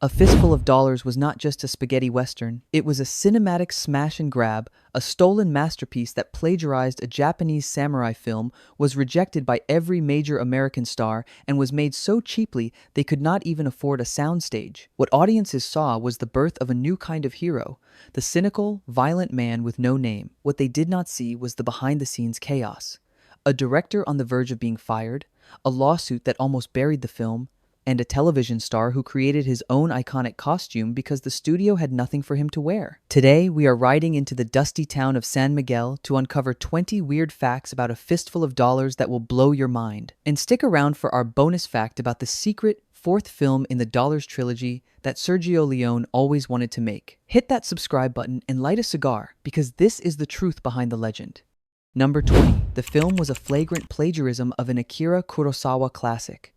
A Fistful of Dollars was not just a spaghetti western, it was a cinematic smash and grab, a stolen masterpiece that plagiarized a Japanese samurai film, was rejected by every major American star, and was made so cheaply they could not even afford a soundstage. What audiences saw was the birth of a new kind of hero, the cynical, violent man with no name. What they did not see was the behind-the-scenes chaos. A director on the verge of being fired, a lawsuit that almost buried the film, and a television star who created his own iconic costume because the studio had nothing for him to wear. Today, we are riding into the dusty town of San Miguel to uncover 20 weird facts about A Fistful of Dollars that will blow your mind. And stick around for our bonus fact about the secret fourth film in the Dollars trilogy that Sergio Leone always wanted to make. Hit that subscribe button and light a cigar, because this is the truth behind the legend. Number 20. The film was a flagrant plagiarism of an Akira Kurosawa classic.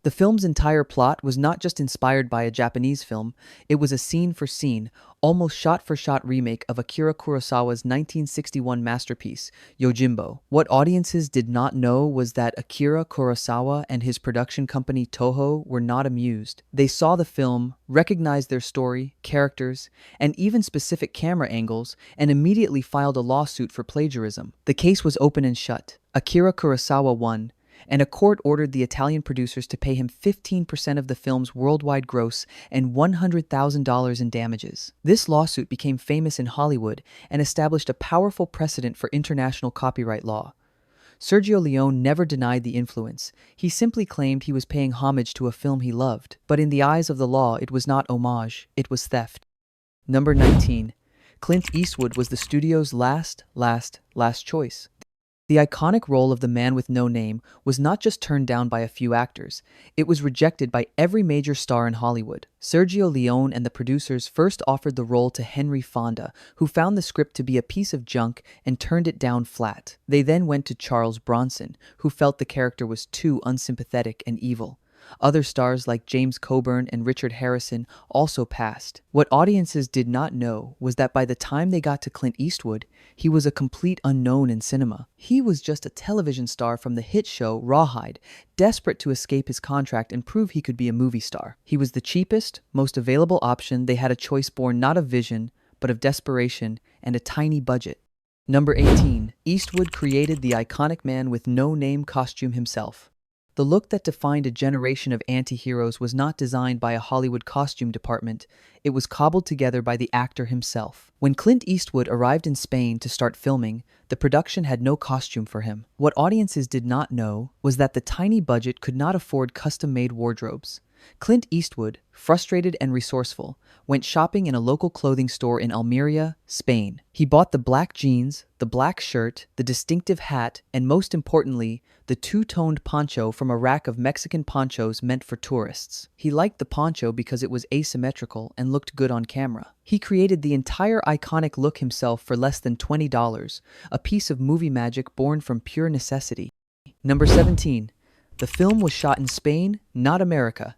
The film's entire plot was not just inspired by a Japanese film, it was a scene-for-scene, almost shot-for-shot remake of Akira Kurosawa's 1961 masterpiece, Yojimbo. What audiences did not know was that Akira Kurosawa and his production company Toho were not amused. They saw the film, recognized their story, characters, and even specific camera angles, and immediately filed a lawsuit for plagiarism. The case was open and shut. Akira Kurosawa won, and a court ordered the Italian producers to pay him 15% of the film's worldwide gross and $100,000 in damages. This lawsuit became famous in Hollywood and established a powerful precedent for international copyright law. Sergio Leone never denied the influence. He simply claimed he was paying homage to a film he loved. But in the eyes of the law, it was not homage, it was theft. Number 19. Clint Eastwood was the studio's last choice. The iconic role of the man with no name was not just turned down by a few actors, it was rejected by every major star in Hollywood. Sergio Leone and the producers first offered the role to Henry Fonda, who found the script to be a piece of junk and turned it down flat. They then went to Charles Bronson, who felt the character was too unsympathetic and evil. Other stars like James Coburn and Richard Harrison also passed. What audiences did not know was that by the time they got to Clint Eastwood, he was a complete unknown in cinema. He was just a television star from the hit show Rawhide, desperate to escape his contract and prove he could be a movie star. He was the cheapest, most available option. They had a choice born not of vision, but of desperation and a tiny budget. Number 18. Eastwood created the iconic man with no name costume himself. The look that defined a generation of anti-heroes was not designed by a Hollywood costume department, it was cobbled together by the actor himself. When Clint Eastwood arrived in Spain to start filming, the production had no costume for him. What audiences did not know was that the tiny budget could not afford custom-made wardrobes. Clint Eastwood, frustrated and resourceful, went shopping in a local clothing store in Almeria, Spain. He bought the black jeans, the black shirt, the distinctive hat, and most importantly, the two-toned poncho from a rack of Mexican ponchos meant for tourists. He liked the poncho because it was asymmetrical and looked good on camera. He created the entire iconic look himself for less than $20, a piece of movie magic born from pure necessity. Number 17. The film was shot in Spain, not America.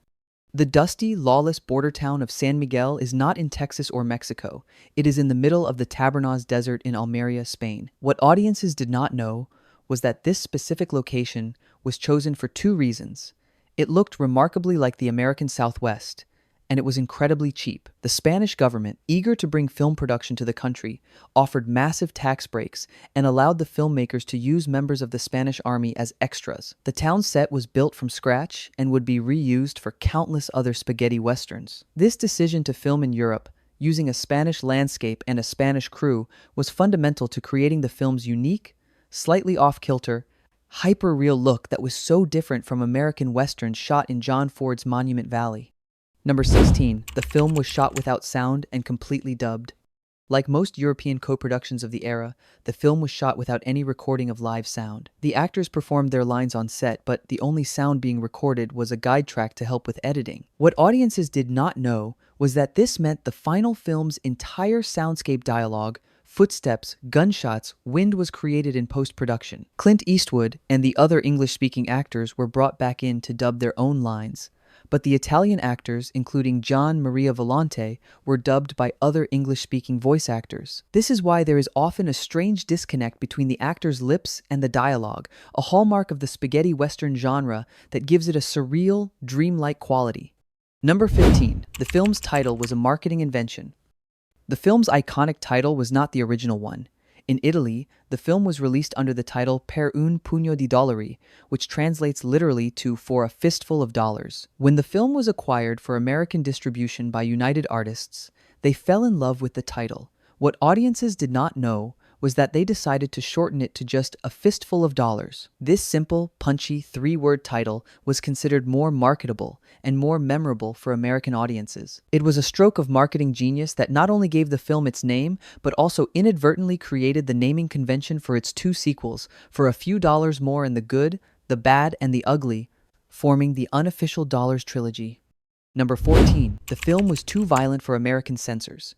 The dusty, lawless border town of San Miguel is not in Texas or Mexico. It is in the middle of the Tabernas Desert in Almeria, Spain. What audiences did not know was that this specific location was chosen for two reasons. It looked remarkably like the American Southwest, and it was incredibly cheap. The Spanish government, eager to bring film production to the country, offered massive tax breaks and allowed the filmmakers to use members of the Spanish army as extras. The town set was built from scratch and would be reused for countless other spaghetti westerns. This decision to film in Europe, using a Spanish landscape and a Spanish crew, was fundamental to creating the film's unique, slightly off-kilter, hyper-real look that was so different from American westerns shot in John Ford's Monument Valley. Number 16. The film was shot without sound and completely dubbed. Like most European co-productions of the era, the film was shot without any recording of live sound. The actors performed their lines on set, but the only sound being recorded was a guide track to help with editing. What audiences did not know was that this meant the final film's entire soundscape dialogue, footsteps, gunshots, wind was created in post-production. Clint Eastwood and the other English-speaking actors were brought back in to dub their own lines, but the Italian actors, including Gian Maria Volonte, were dubbed by other English-speaking voice actors. This is why there is often a strange disconnect between the actors' lips and the dialogue, a hallmark of the spaghetti western genre that gives it a surreal, dreamlike quality. Number 15. The film's title was a marketing invention. The film's iconic title was not the original one. In Italy, the film was released under the title Per un pugno di dollari, which translates literally to For a Fistful of Dollars. When the film was acquired for American distribution by United Artists, they fell in love with the title. What audiences did not know was that they decided to shorten it to just A Fistful of Dollars. This simple, punchy, three-word title was considered more marketable and more memorable for American audiences. It was a stroke of marketing genius that not only gave the film its name, but also inadvertently created the naming convention for its two sequels, For a Few Dollars More and The Good, The Bad, and The Ugly, forming the unofficial Dollars trilogy. Number 14. The film was too violent for American censors.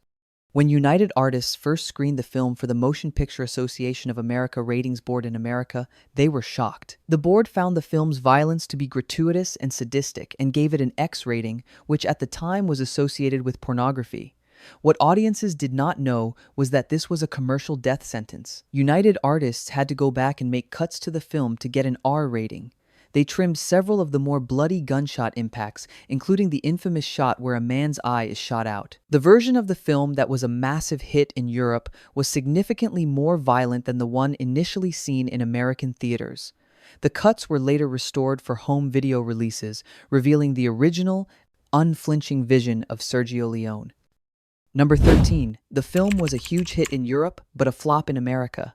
When United Artists first screened the film for the Motion Picture Association of America Ratings Board in America, they were shocked. The board found the film's violence to be gratuitous and sadistic and gave it an X rating, which at the time was associated with pornography. What audiences did not know was that this was a commercial death sentence. United Artists had to go back and make cuts to the film to get an R rating. They trimmed several of the more bloody gunshot impacts, including the infamous shot where a man's eye is shot out. The version of the film that was a massive hit in Europe was significantly more violent than the one initially seen in American theaters. The cuts were later restored for home video releases, revealing the original, unflinching vision of Sergio Leone. Number 13. The film was a huge hit in Europe, but a flop in America.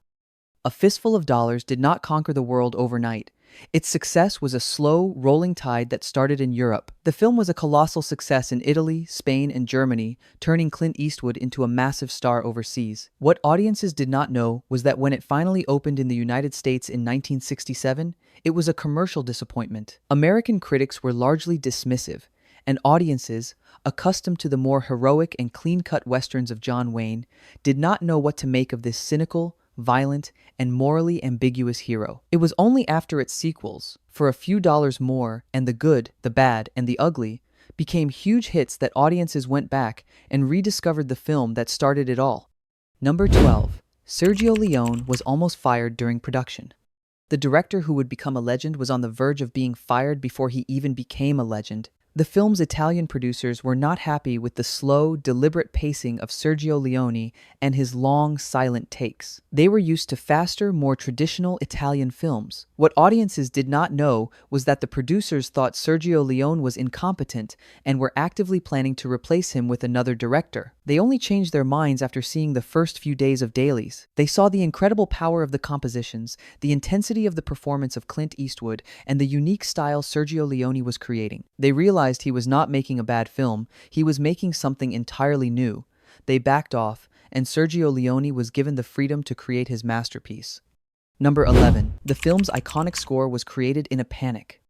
A Fistful of Dollars did not conquer the world overnight. Its success was a slow, rolling tide that started in Europe. The film was a colossal success in Italy, Spain, and Germany, turning Clint Eastwood into a massive star overseas. What audiences did not know was that when it finally opened in the United States in 1967, it was a commercial disappointment. American critics were largely dismissive, and audiences, accustomed to the more heroic and clean-cut westerns of John Wayne, did not know what to make of this cynical, violent, and morally ambiguous hero. It was only after its sequels, For a Few Dollars More and The Good, The Bad, and The Ugly, became huge hits that audiences went back and rediscovered the film that started it all. Number 12. Sergio Leone was almost fired during production. The director who would become a legend was on the verge of being fired before he even became a legend. The film's Italian producers were not happy with the slow, deliberate pacing of Sergio Leone and his long, silent takes. They were used to faster, more traditional Italian films. What audiences did not know was that the producers thought Sergio Leone was incompetent and were actively planning to replace him with another director. They only changed their minds after seeing the first few days of dailies. They saw the incredible power of the compositions, the intensity of the performance of Clint Eastwood, and the unique style Sergio Leone was creating. They realized he was not making a bad film, he was making something entirely new. They backed off, and Sergio Leone was given the freedom to create his masterpiece. Number 11. The film's iconic score was created in a panic.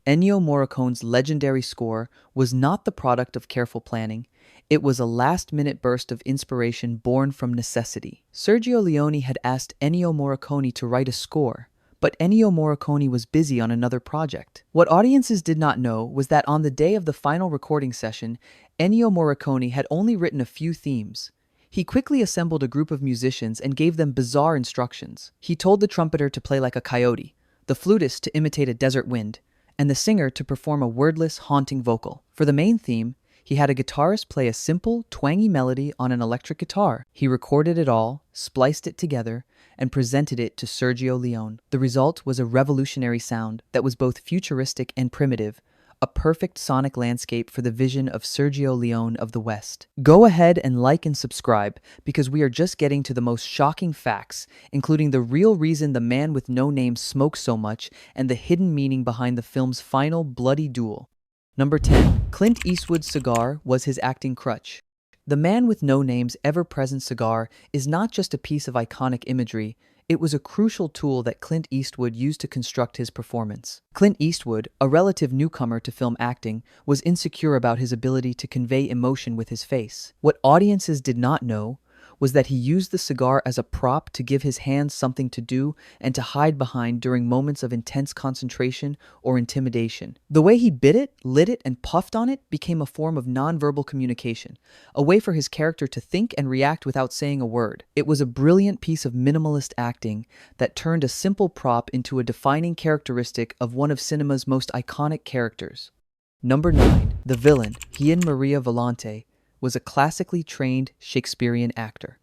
Ennio Morricone's legendary score was not the product of careful planning. It was a last-minute burst of inspiration born from necessity. Sergio Leone had asked Ennio Morricone to write a score, but Ennio Morricone was busy on another project. What audiences did not know was that on the day of the final recording session, Ennio Morricone had only written a few themes. He quickly assembled a group of musicians and gave them bizarre instructions. He told the trumpeter to play like a coyote, the flutist to imitate a desert wind, and the singer to perform a wordless, haunting vocal. For the main theme, he had a guitarist play a simple, twangy melody on an electric guitar. He recorded it all, spliced it together, and presented it to Sergio Leone. The result was a revolutionary sound that was both futuristic and primitive, a perfect sonic landscape for the vision of Sergio Leone of the West. Go ahead and like and subscribe, because we are just getting to the most shocking facts, including the real reason the man with no name smokes so much and the hidden meaning behind the film's final bloody duel. Number 10. Clint Eastwood's cigar was his acting crutch. The Man with No Name's ever-present cigar is not just a piece of iconic imagery, it was a crucial tool that Clint Eastwood used to construct his performance. Clint Eastwood, a relative newcomer to film acting, was insecure about his ability to convey emotion with his face. What audiences did not know was that he used the cigar as a prop to give his hands something to do and to hide behind during moments of intense concentration or intimidation. The way he bit it, lit it, and puffed on it became a form of nonverbal communication, a way for his character to think and react without saying a word. It was a brilliant piece of minimalist acting that turned a simple prop into a defining characteristic of one of cinema's most iconic characters. Number 9. The villain, Gian Maria Volante, was a classically trained Shakespearean actor.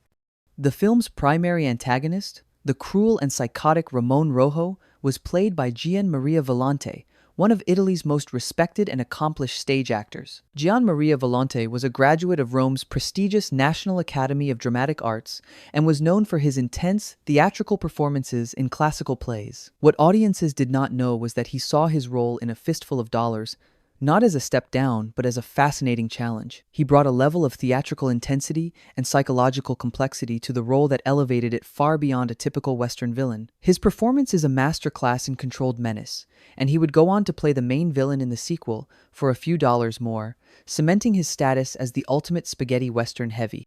The film's primary antagonist, the cruel and psychotic Ramon Rojo, was played by Gian Maria Volante, one of Italy's most respected and accomplished stage actors. Gian Maria Volante was a graduate of Rome's prestigious National Academy of Dramatic Arts and was known for his intense, theatrical performances in classical plays. What audiences did not know was that he saw his role in A Fistful of Dollars not as a step down, but as a fascinating challenge. He brought a level of theatrical intensity and psychological complexity to the role that elevated it far beyond a typical Western villain. His performance is a masterclass in controlled menace, and he would go on to play the main villain in the sequel for a few dollars more, cementing his status as the ultimate spaghetti Western heavy.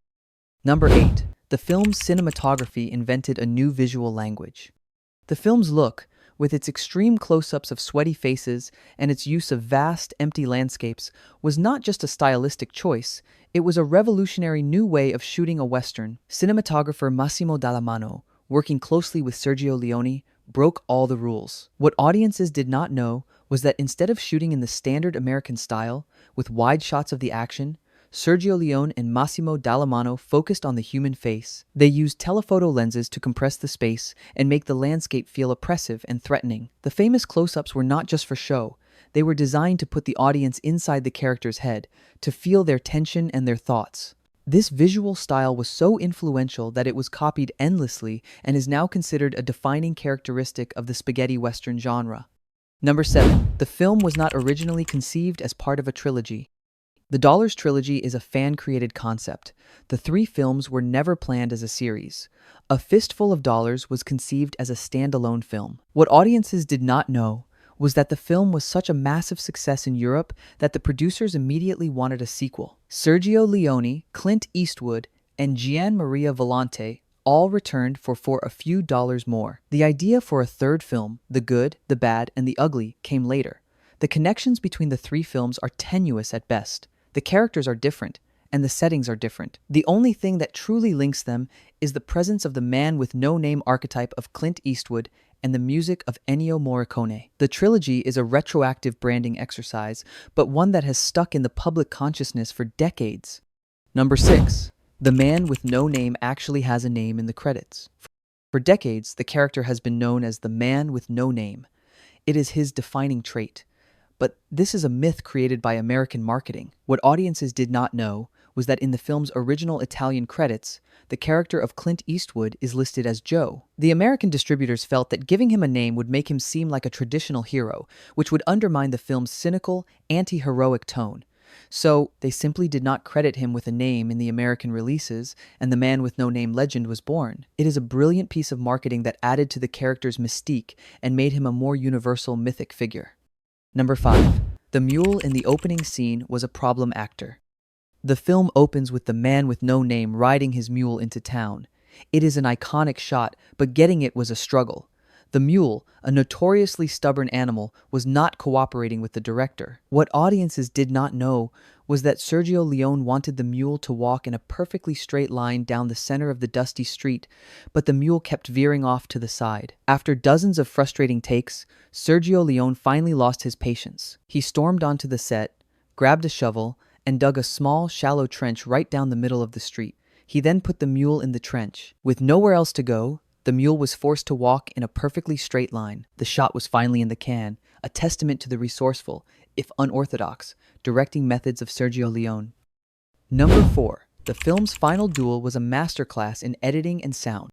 Number 8. The film's cinematography invented a new visual language. The film's look, with its extreme close-ups of sweaty faces and its use of vast, empty landscapes, was not just a stylistic choice, it was a revolutionary new way of shooting a Western. Cinematographer Massimo Dallamano, working closely with Sergio Leone, broke all the rules. What audiences did not know was that instead of shooting in the standard American style, with wide shots of the action, Sergio Leone and Massimo Dallamano focused on the human face. They used telephoto lenses to compress the space and make the landscape feel oppressive and threatening. The famous close-ups were not just for show. They were designed to put the audience inside the character's head, to feel their tension and their thoughts. This visual style was so influential that it was copied endlessly and is now considered a defining characteristic of the spaghetti Western genre. Number 7. The film was not originally conceived as part of a trilogy. The Dollars trilogy is a fan-created concept. The 3 films were never planned as a series. A Fistful of Dollars was conceived as a standalone film. What audiences did not know was that the film was such a massive success in Europe that the producers immediately wanted a sequel. Sergio Leone, Clint Eastwood, and Gian Maria Volante all returned for a few dollars more. The idea for a third film, The Good, the Bad, and the Ugly, came later. The connections between the 3 films are tenuous at best. The characters are different, and the settings are different. The only thing that truly links them is the presence of the man-with-no-name archetype of Clint Eastwood and the music of Ennio Morricone. The trilogy is a retroactive branding exercise, but one that has stuck in the public consciousness for decades. Number 6. The man with no name actually has a name in the credits. For decades, the character has been known as the man with no name. It is his defining trait. But this is a myth created by American marketing. What audiences did not know was that in the film's original Italian credits, the character of Clint Eastwood is listed as Joe. The American distributors felt that giving him a name would make him seem like a traditional hero, which would undermine the film's cynical, anti-heroic tone. So, they simply did not credit him with a name in the American releases, and the man with no name legend was born. It is a brilliant piece of marketing that added to the character's mystique and made him a more universal mythic figure. Number 5. The mule in the opening scene was a problem actor. The film opens with the man with no name riding his mule into town. It is an iconic shot, but getting it was a struggle. The mule, a notoriously stubborn animal, was not cooperating with the director. What audiences did not know was that Sergio Leone wanted the mule to walk in a perfectly straight line down the center of the dusty street, but the mule kept veering off to the side. After dozens of frustrating takes, Sergio Leone finally lost his patience. He stormed onto the set, grabbed a shovel, and dug a small, shallow trench right down the middle of the street. He then put the mule in the trench. With nowhere else to go, the mule was forced to walk in a perfectly straight line. The shot was finally in the can, a testament to the resourceful, if unorthodox, directing methods of Sergio Leone. Number 4. The film's final duel was a masterclass in editing and sound.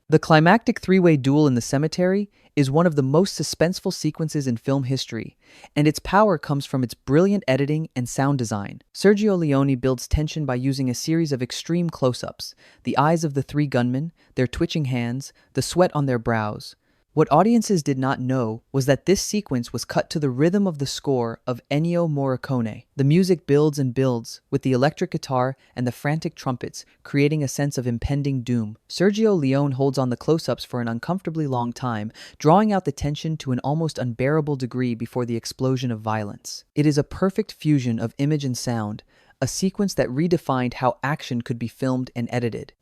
The climactic 3-way duel in the cemetery is one of the most suspenseful sequences in film history, and its power comes from its brilliant editing and sound design. Sergio Leone builds tension by using a series of extreme close-ups, the eyes of the 3 gunmen, their twitching hands, the sweat on their brows. What audiences did not know was that this sequence was cut to the rhythm of the score of Ennio Morricone. The music builds and builds, with the electric guitar and the frantic trumpets creating a sense of impending doom. Sergio Leone holds on the close-ups for an uncomfortably long time, drawing out the tension to an almost unbearable degree before the explosion of violence. It is a perfect fusion of image and sound, a sequence that redefined how action could be filmed and edited.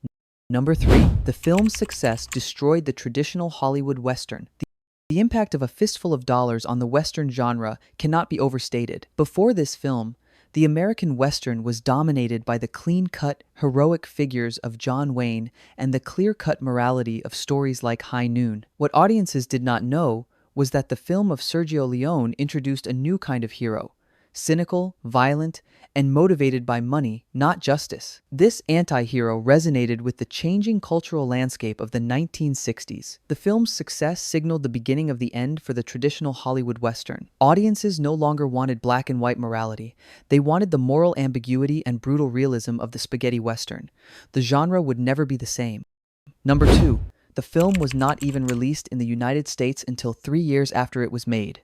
Number 3. The film's success destroyed the traditional Hollywood Western. The impact of A Fistful of Dollars on the Western genre cannot be overstated. Before this film, the American Western was dominated by the clean-cut, heroic figures of John Wayne and the clear-cut morality of stories like High Noon. What audiences did not know was that the film of Sergio Leone introduced a new kind of hero, cynical, violent, and motivated by money, not justice. This anti-hero resonated with the changing cultural landscape of the 1960s. The film's success signaled the beginning of the end for the traditional Hollywood Western. Audiences no longer wanted black and white morality. They wanted the moral ambiguity and brutal realism of the spaghetti Western. The genre would never be the same. Number 2. The film was not even released in the United States until 3 years after it was made.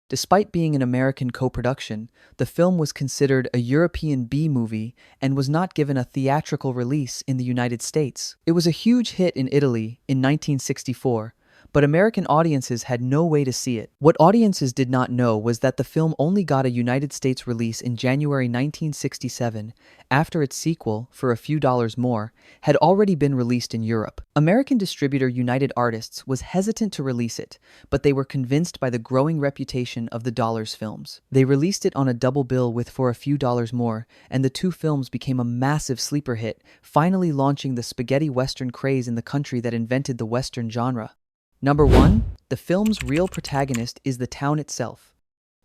Despite being an American co-production, the film was considered a European B-movie and was not given a theatrical release in the United States. It was a huge hit in Italy in 1964, but American audiences had no way to see it. What audiences did not know was that the film only got a United States release in January 1967, after its sequel, For a Few Dollars More, had already been released in Europe. American distributor United Artists was hesitant to release it, but they were convinced by the growing reputation of the Dollars films. They released it on a double bill with For a Few Dollars More, and the two films became a massive sleeper hit, finally launching the spaghetti Western craze in the country that invented the Western genre. Number 1. The film's real protagonist is the town itself.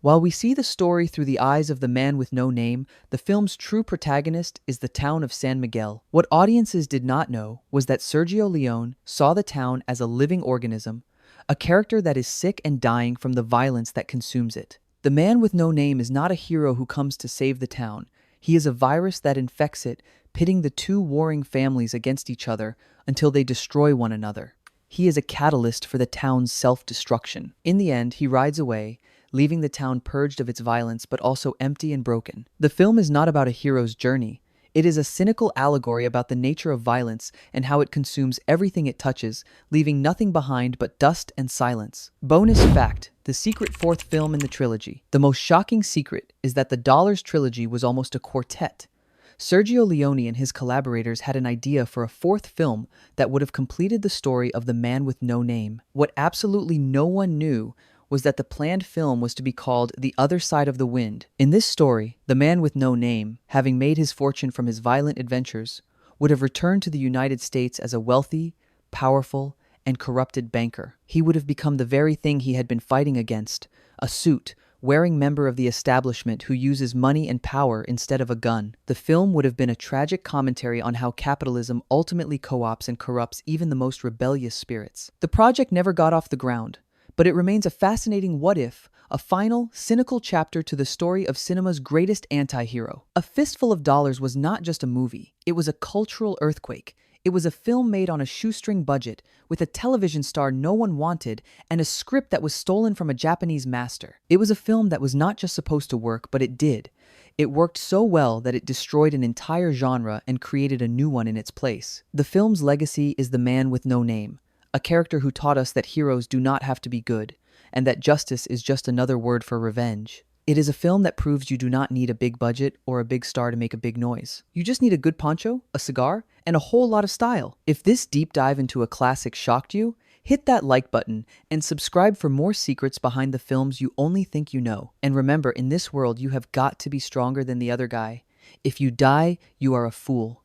While we see the story through the eyes of the man with no name, the film's true protagonist is the town of San Miguel. What audiences did not know was that Sergio Leone saw the town as a living organism, a character that is sick and dying from the violence that consumes it. The man with no name is not a hero who comes to save the town. He is a virus that infects it, pitting the two warring families against each other until they destroy one another. He is a catalyst for the town's self-destruction. In the end, he rides away, leaving the town purged of its violence but also empty and broken. The film is not about a hero's journey. It is a cynical allegory about the nature of violence and how it consumes everything it touches, leaving nothing behind but dust and silence. Bonus fact: the secret fourth film in the trilogy. The most shocking secret is that the Dollars trilogy was almost a quartet. Sergio Leone and his collaborators had an idea for a fourth film that would have completed the story of the man with no name. What absolutely no one knew was that the planned film was to be called The Other Side of the Wind. In this story, the man with no name, having made his fortune from his violent adventures, would have returned to the United States as a wealthy, powerful, and corrupted banker. He would have become the very thing he had been fighting against, a suit-wearing member of the establishment who uses money and power instead of a gun. The film would have been a tragic commentary on how capitalism ultimately co-opts and corrupts even the most rebellious spirits. The project never got off the ground, but it remains a fascinating what-if, a final, cynical chapter to the story of cinema's greatest anti-hero. A Fistful of Dollars was not just a movie, it was a cultural earthquake. It was a film made on a shoestring budget, with a television star no one wanted, and a script that was stolen from a Japanese master. It was a film that was not just supposed to work, but it did. It worked so well that it destroyed an entire genre and created a new one in its place. The film's legacy is the man with no name, a character who taught us that heroes do not have to be good, and that justice is just another word for revenge. It is a film that proves you do not need a big budget or a big star to make a big noise. You just need a good poncho, a cigar, and a whole lot of style. If this deep dive into a classic shocked you, hit that like button and subscribe for more secrets behind the films you only think you know. And remember, in this world, you have got to be stronger than the other guy. If you die, you are a fool.